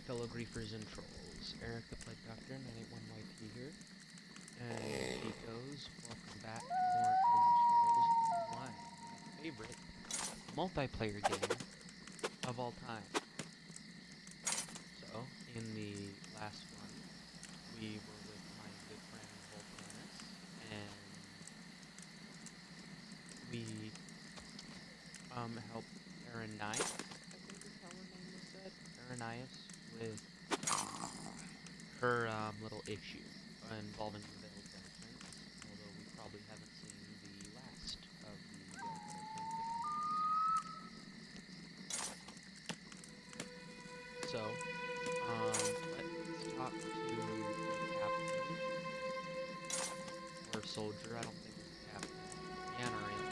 fellow griefers and trolls. Eric the Plague Doctor, 981YT here. And Beekos, welcome back to more Elder Scrolls Online, my favorite multiplayer game of all time. So, in the last one, we were with my good friend Volcanus, and we helped Ayrenn, Arrhenius with her little issue involving the Veiled Heritance, although we probably haven't seen the last of the Veiled Heritance. So, let's talk to the captain, or soldier, I don't think it's a captain, Ayrenn,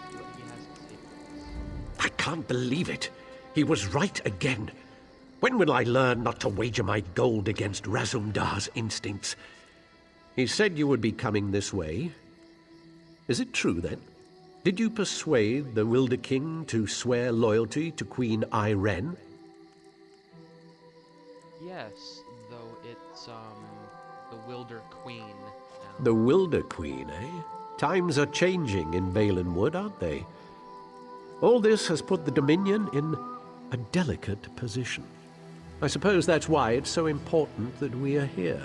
see what he has to say for us. I can't believe it. He was right again. When will I learn not to wager my gold against Razumdar's instincts? He said you would be coming this way. Is it true, then? Did you persuade the Wilder King to swear loyalty to Queen Ayrenn? Yes, though it's, the Wilder Queen now. The Wilder Queen, eh? Times are changing in Valenwood, aren't they? All this has put the Dominion in a delicate position. I suppose that's why it's so important that we are here.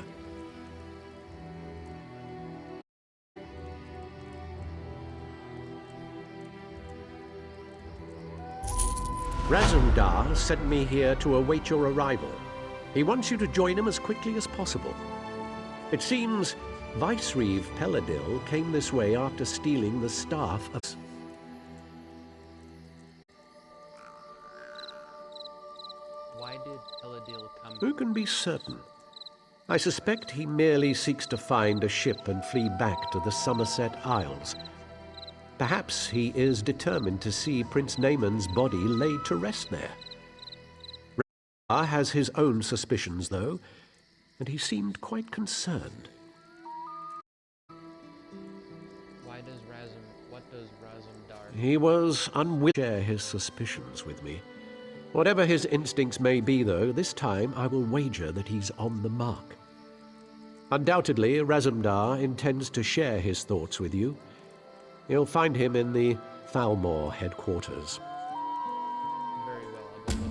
Razumdar sent me here to await your arrival. He wants you to join him as quickly as possible. It seems Vicereeve Pelidel came this way after stealing the Staff of... Why did Pelidel come? Who can be certain? I suspect he merely seeks to find a ship and flee back to the Somerset Isles. Perhaps he is determined to see Prince Naaman's body laid to rest there. Razumdar has his own suspicions, though, and he seemed quite concerned. What does Razumdar? He was unwilling to share his suspicions with me. Whatever his instincts may be, though, this time I will wager that he's on the mark. Undoubtedly, Razumdar intends to share his thoughts with you. You'll find him in the Thalmor headquarters. Very well, I'll go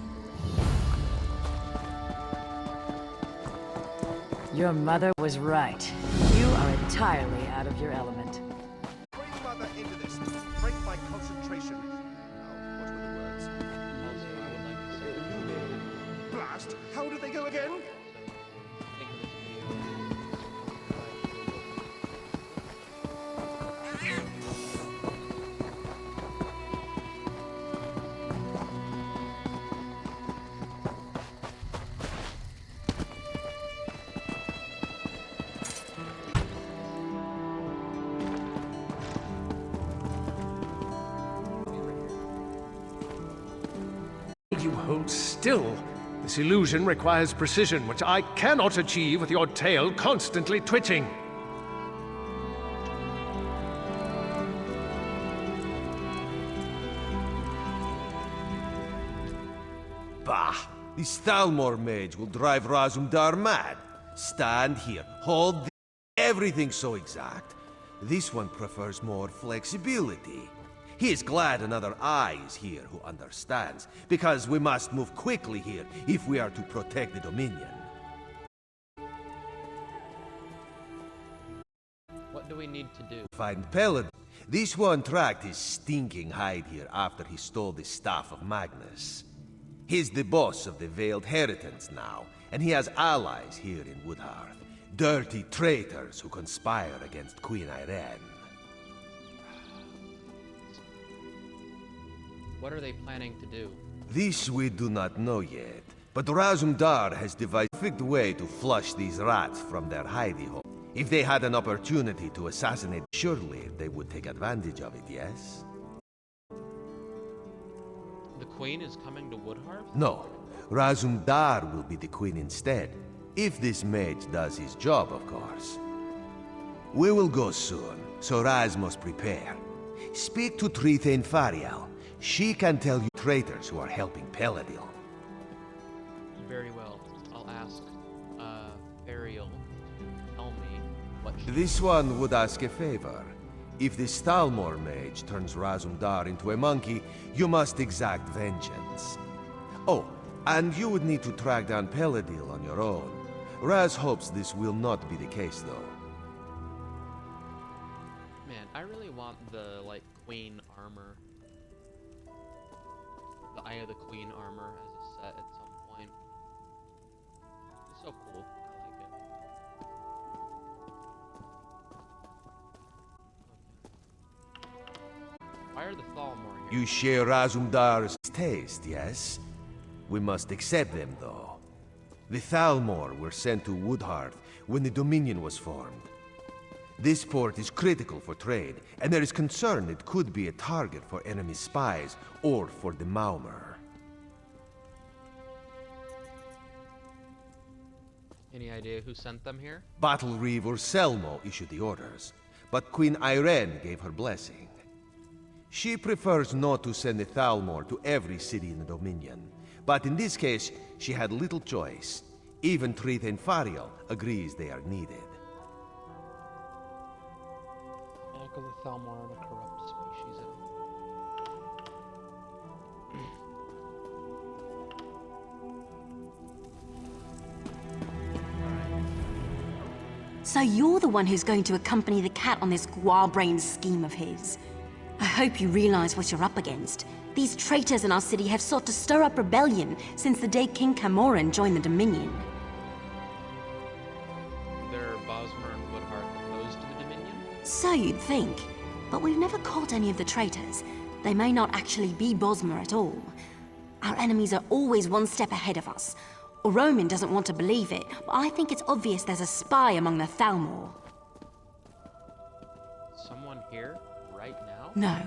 look. Your mother was right. You are entirely out of your element. Bring mother into this. Break my concentration. Now, what were the words? Also, I would like to say Blast! How did they go again? so think of this video You hold still. This illusion requires precision, which I cannot achieve with your tail constantly twitching. Bah! This Thalmor mage will drive Razumdar mad. Stand here, hold the... Everything's so exact. This one prefers more flexibility. He is glad another eye is here who understands, because we must move quickly here if we are to protect the Dominion. What do we need to do? Find Pelidel. This one tracked his stinking hide here after he stole the Staff of Magnus. He's the boss of the Veiled Heritance now, and he has allies here in Woodhearth. Dirty traitors who conspire against Queen Ayrenn. What are they planning to do? This we do not know yet, but Razumdar has devised a perfect way to flush these rats from their hidey hole. If they had an opportunity to assassinate, surely they would take advantage of it, yes? The Queen is coming to Woodhearth? No, Razumdar will be the queen instead. If this mage does his job, of course. We will go soon, so Raz must prepare. Speak to Trithane Fariel. She can tell you traitors who are helping Pelidel. Very well. I'll ask, Ariel to tell me what she... This one would ask a favor. If the Stalmor mage turns Razumdar into a monkey, you must exact vengeance. Oh, and you would need to track down Pelidel on your own. Raz hopes this will not be the case, though. Man, I really want the, like, Queen armor. The Eye of the Queen armor as a set at some point. It's so cool. I like it. Why are the Thalmor here? You share Razumdar's taste, yes? We must accept them, though. The Thalmor were sent to Woodhearth when the Dominion was formed. This port is critical for trade, and there is concern it could be a target for enemy spies or for the Maumur. Any idea who sent them here? Battle Reeve or Selmo issued the orders, but Queen Ayrenn gave her blessing. She prefers not to send the Thalmor to every city in the Dominion, but in this case, she had little choice. Even Trithain Fariel agrees they are needed. Because the Thalmor are a corrupt species at all. So you're the one who's going to accompany the cat on this guar-brained scheme of his. I hope you realize what you're up against. These traitors in our city have sought to stir up rebellion since the day King Camoran joined the Dominion. They're Bosmer and Woodhearth opposed to the Dominion? So you'd think, but we've never caught any of the traitors. They may not actually be Bosmer at all. Our enemies are always one step ahead of us. Roman doesn't want to believe it, but I think it's obvious there's a spy among the Thalmor. Someone here? Right now? No.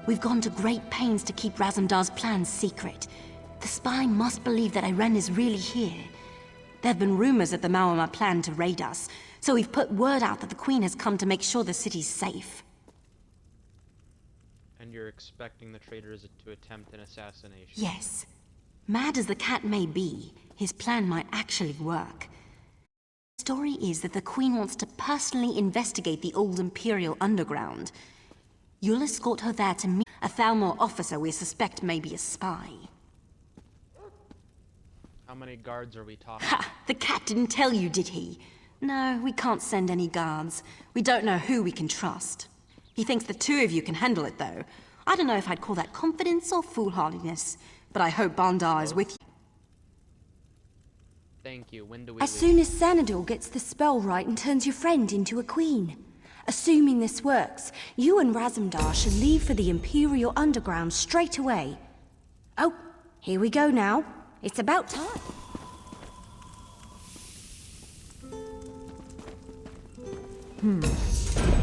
We've gone to great pains to keep Razumdar's plans secret. The spy must believe that Ayrenn is really here. There have been rumors that the Maumur plan to raid us, so we've put word out that the Queen has come to make sure the city's safe. And you're expecting the traitors to attempt an assassination? Yes. Mad as the cat may be, his plan might actually work. The story is that the Queen wants to personally investigate the old Imperial underground. You'll escort her there to meet a Thalmor officer we suspect may be a spy. How many guards are we talking? Ha! The cat didn't tell you, did he? No, we can't send any guards. We don't know who we can trust. He thinks the two of you can handle it, though. I don't know if I'd call that confidence or foolhardiness, but I hope Bandar is with you. Thank you. When do we As leave? soon as Xanadu gets the spell right and turns your friend into a queen. Assuming this works, you and Razumdar should leave for the Imperial Underground straight away. Oh, here we go now. It's about time.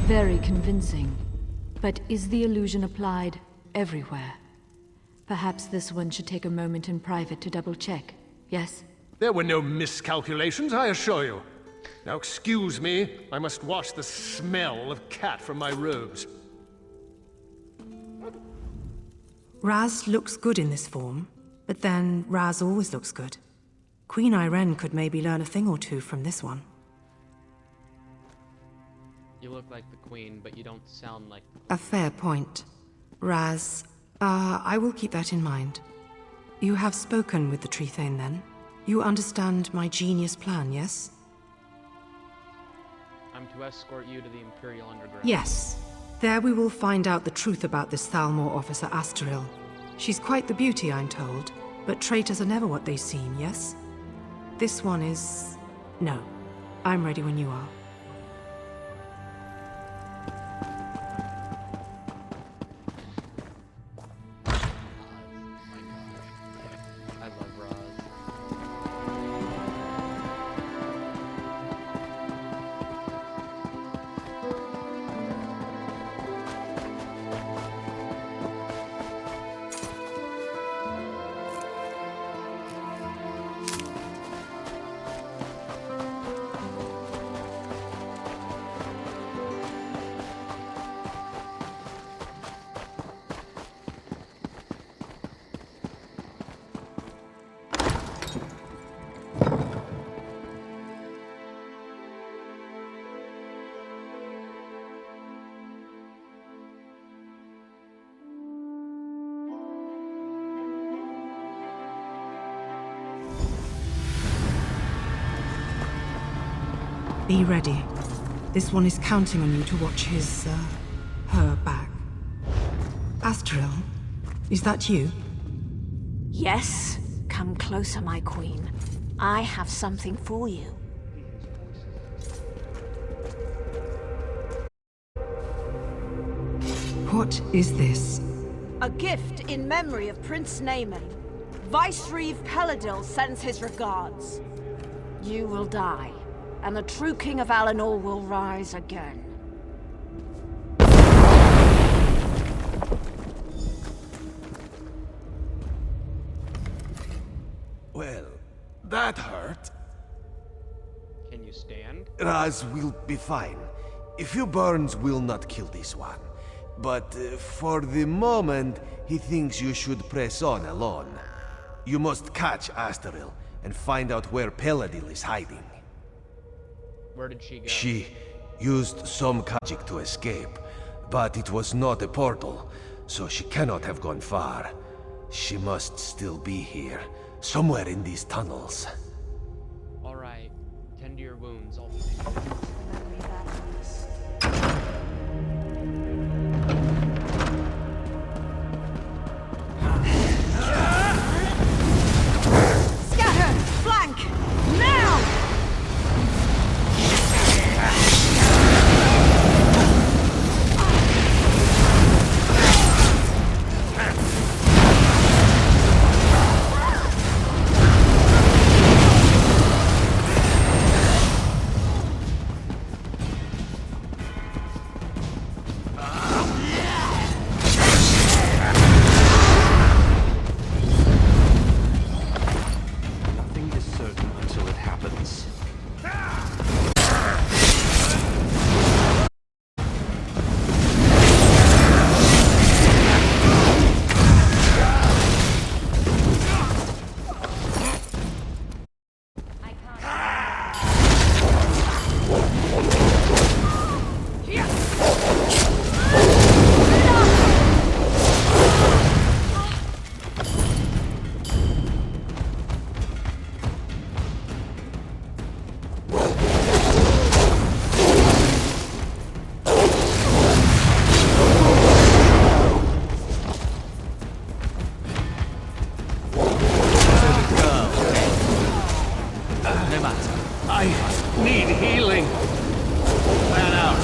Very convincing. But is the illusion applied everywhere? Perhaps this one should take a moment in private to double-check, yes? There were no miscalculations, I assure you. Now excuse me, I must wash the smell of cat from my robes. Raz looks good in this form, but then Raz always looks good. Queen Ayrenn could maybe learn a thing or two from this one. You look like the Queen, but you don't sound like the Queen. A fair point. Raz, I will keep that in mind. You have spoken with the Trithain, then? You understand my genius plan, yes? I'm to escort you to the Imperial Underground. Yes. There we will find out the truth about this Thalmor officer Asteril. She's quite the beauty, I'm told, but traitors are never what they seem, yes? This one is... No. I'm ready when you are. I love Roz. Be ready. This one is counting on you to watch her back. Astril, is that you? Yes. Come closer, my queen. I have something for you. What is this? A gift in memory of Prince Naaman. Vicereeve Pelidel sends his regards. You will die, and the true King of Alinor will rise again. Well, that hurt. Can you stand? Raz will be fine. A few burns will not kill this one. But for the moment, he thinks you should press on alone. You must catch Astril and find out where Pelidel is hiding. Where did she go? She used some magic to escape, but it was not a portal, so she cannot have gone far. She must still be here, somewhere in these tunnels. Alright, tend to your wounds. I'll Scatter! Flank! Now! Nothing is certain until it happens. I need healing. Plan out.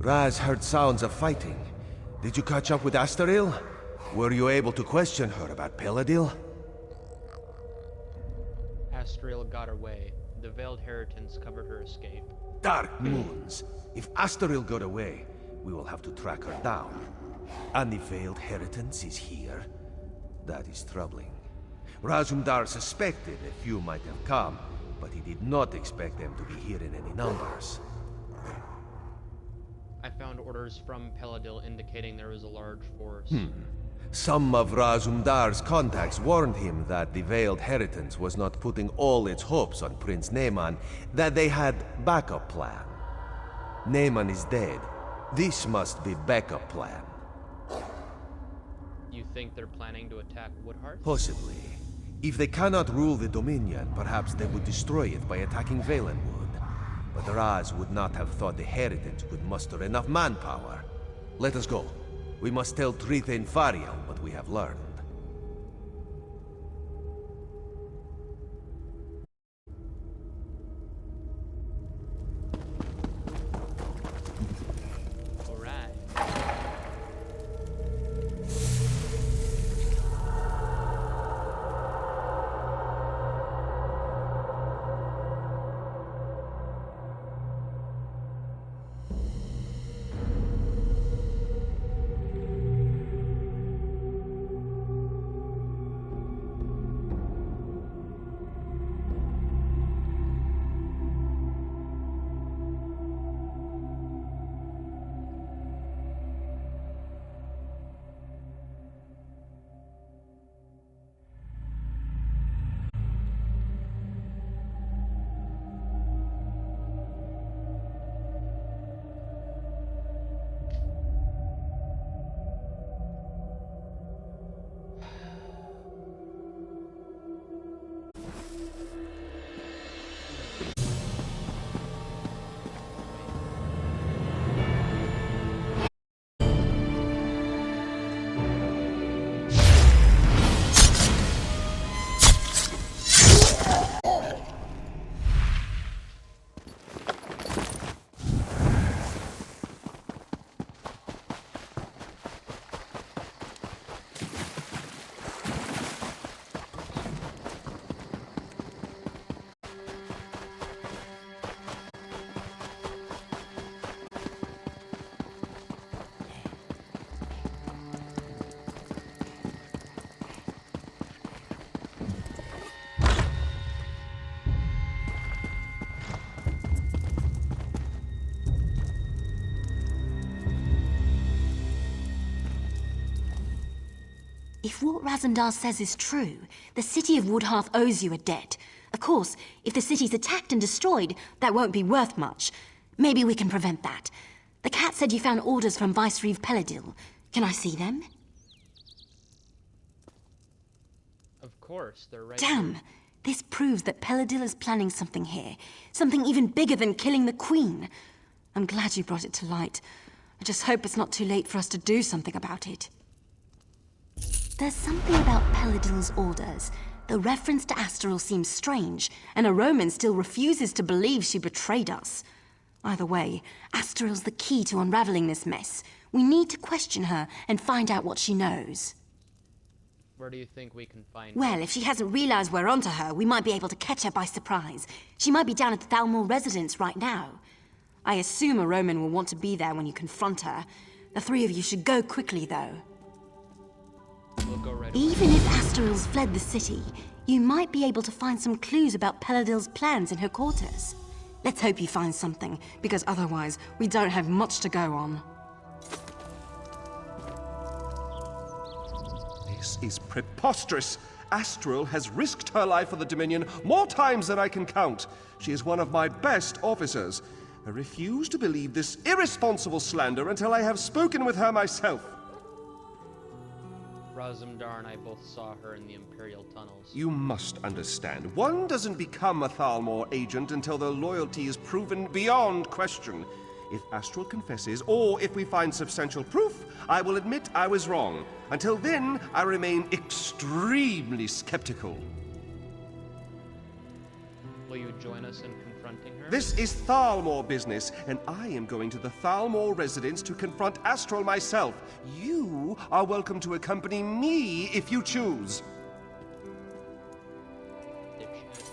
Raz heard sounds of fighting. Did you catch up with Astril? Were you able to question her about Pelidel? Astril got away. The Veiled Heritance covered her escape. Dark moons. If Astril got away, we will have to track her down. And the Veiled Heritance is here. That is troubling. Razumdar suspected a few might have come, but he did not expect them to be here in any numbers. I found orders from Pelidel indicating there was a large force. Some of Razumdar's contacts warned him that the Veiled Heritance was not putting all its hopes on Prince Naaman, that they had backup plan. Naaman is dead. This must be backup plan. You think they're planning to attack Woodheart? Possibly. If they cannot rule the Dominion, perhaps they would destroy it by attacking Valenwood. But Raz would not have thought the Heritage could muster enough manpower. Let us go. We must tell Tritha and Fariel what we have learned. Alright. If what Razumdar says is true, the city of Woodhearth owes you a debt. Of course, if the city's attacked and destroyed, that won't be worth much. Maybe we can prevent that. The cat said you found orders from Vicereeve Pelidel. Can I see them? Of course, they're right Damn! here. This proves that Pelidel is planning something here. Something even bigger than killing the Queen. I'm glad you brought it to light. I just hope it's not too late for us to do something about it. There's something about Pelidel's orders. The reference to Astral seems strange, and a Roman still refuses to believe she betrayed us. Either way, Astral's the key to unraveling this mess. We need to question her and find out what she knows. Where do you think we can find Well, her? if she hasn't realized we're onto her, we might be able to catch her by surprise. She might be down at the Thalmor residence right now. I assume a Roman will want to be there when you confront her. The three of you should go quickly, though. We'll go right away. Even if Astral's fled the city, you might be able to find some clues about Pelidel's plans in her quarters. Let's hope you find something, because otherwise, we don't have much to go on. This is preposterous. Astral has risked her life for the Dominion more times than I can count. She is one of my best officers. I refuse to believe this irresponsible slander until I have spoken with her myself. Razumdar and I both saw her in the Imperial tunnels. You must understand, one doesn't become a Thalmor agent until their loyalty is proven beyond question. If Astral confesses, or if we find substantial proof, I will admit I was wrong. Until then, I remain extremely skeptical. Will you join us in confronting her? This is Thalmor business, and I am going to the Thalmor residence to confront Astral myself. You are welcome to accompany me if you choose. Dipshit.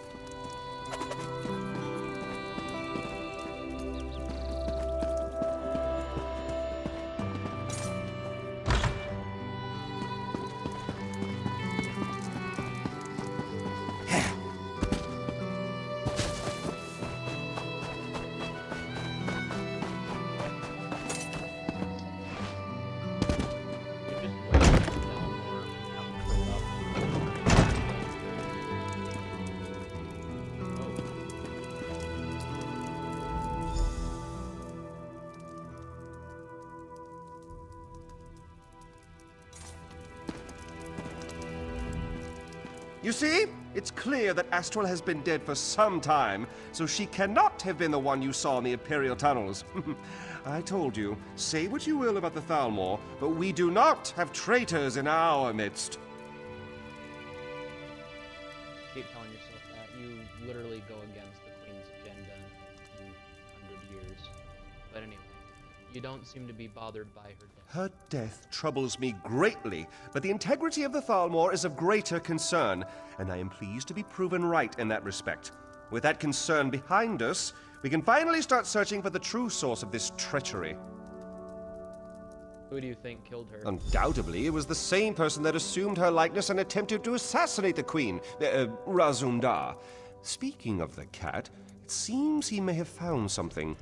You see? It's clear that Astral has been dead for some time, so she cannot have been the one you saw in the Imperial tunnels. I told you, say what you will about the Thalmor, but we do not have traitors in our midst. Keep telling yourself that. You literally go against the Queen's agenda in 100 years. But anyway, you don't seem to be bothered by her death. Her death troubles me greatly, but the integrity of the Thalmor is of greater concern, and I am pleased to be proven right in that respect. With that concern behind us, we can finally start searching for the true source of this treachery. Who do you think killed her? Undoubtedly, it was the same person that assumed her likeness and attempted to assassinate the Queen, Razumdar. Speaking of the cat, it seems he may have found something.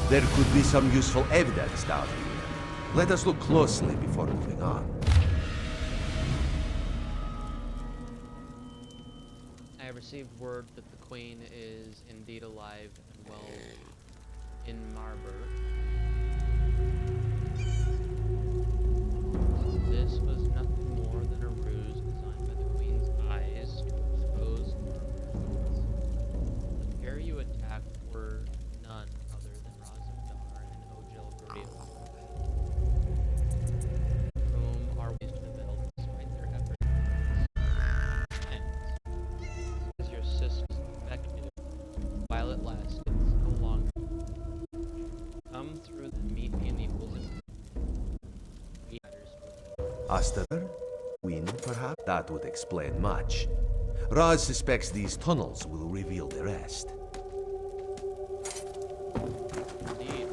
There could be some useful evidence down here. Let us look closely before moving on. I have received word that the Queen is indeed alive and well in Marburg. This was nothing more than a ruse designed by the Queen's eyes to expose Marburg. The pair you attacked were none other than Razumdar and Ojil Goril, whom are ways to the Veiled despite their efforts. And as your sister's effective, while it lasts, it's no longer. Come through the meet me in the open. Astaver? Queen, perhaps? That would explain much. Raz suspects these tunnels will reveal the rest. Indeed.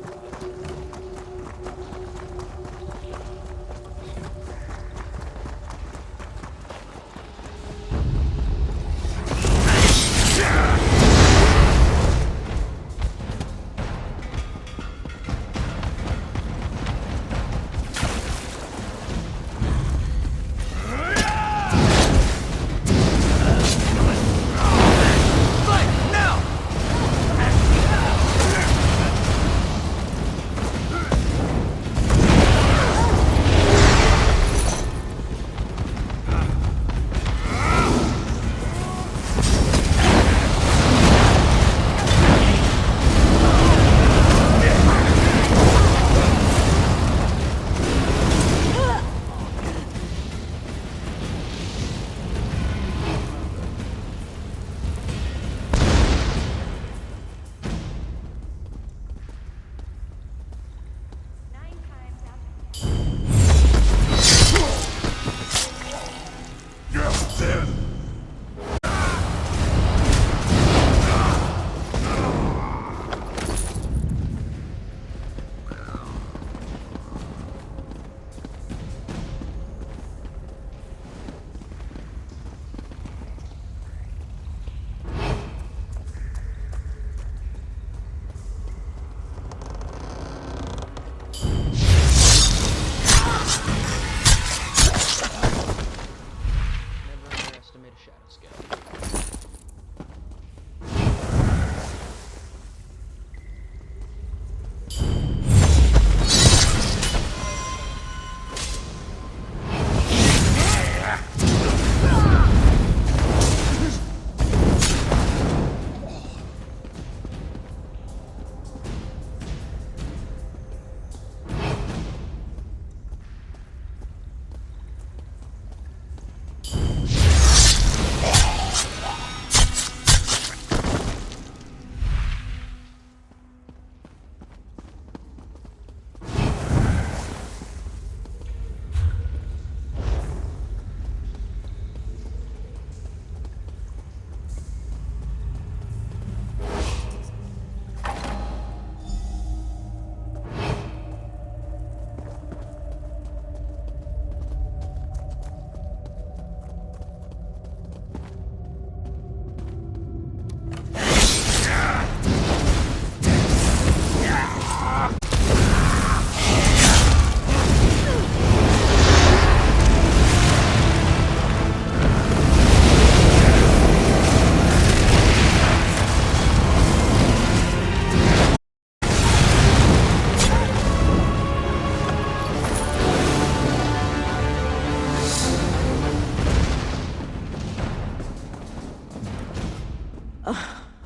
Never underestimate a shadow scale.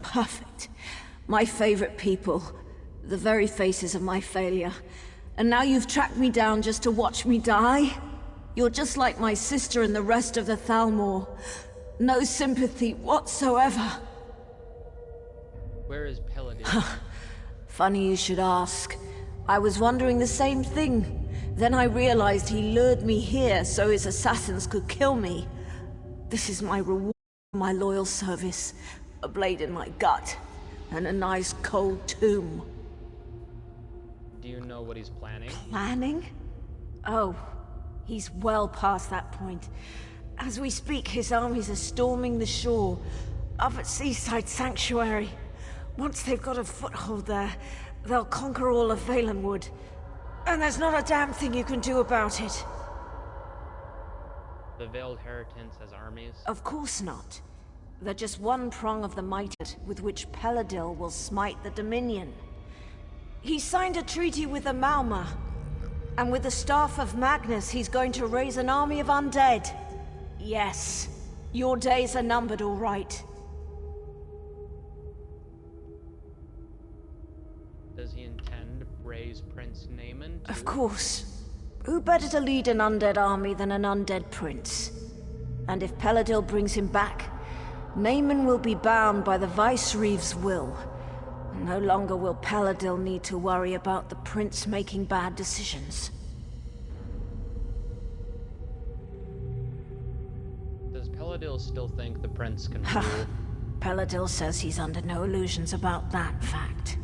Perfect. My favorite people. The very faces of my failure. And now you've tracked me down just to watch me die? You're just like my sister and the rest of the Thalmor. No sympathy whatsoever. Where is Pelidel? Funny you should ask. I was wondering the same thing. Then I realized he lured me here so his assassins could kill me. This is my reward for my loyal service. A blade in my gut, and a nice cold tomb. Do you know what he's planning? Planning? Oh, he's well past that point. As we speak, his armies are storming the shore, up at Seaside Sanctuary. Once they've got a foothold there, they'll conquer all of Valenwood. And there's not a damn thing you can do about it. The Veiled Heritance has armies? Of course not. They're just one prong of the might with which Pelidel will smite the Dominion. He signed a treaty with the Malma, and with the Staff of Magnus, he's going to raise an army of undead. Yes, your days are numbered, all right. Does he intend to raise Prince Naaman too? Of course. Who better to lead an undead army than an undead prince? And if Pelidel brings him back, Naaman will be bound by the Vicereeve's will. No longer will Pelidel need to worry about the prince making bad decisions. Does Pelidel still think the prince can rule? Pelidel says he's under no illusions about that fact.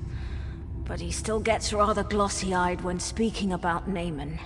but he still gets rather glossy-eyed when speaking about Naaman.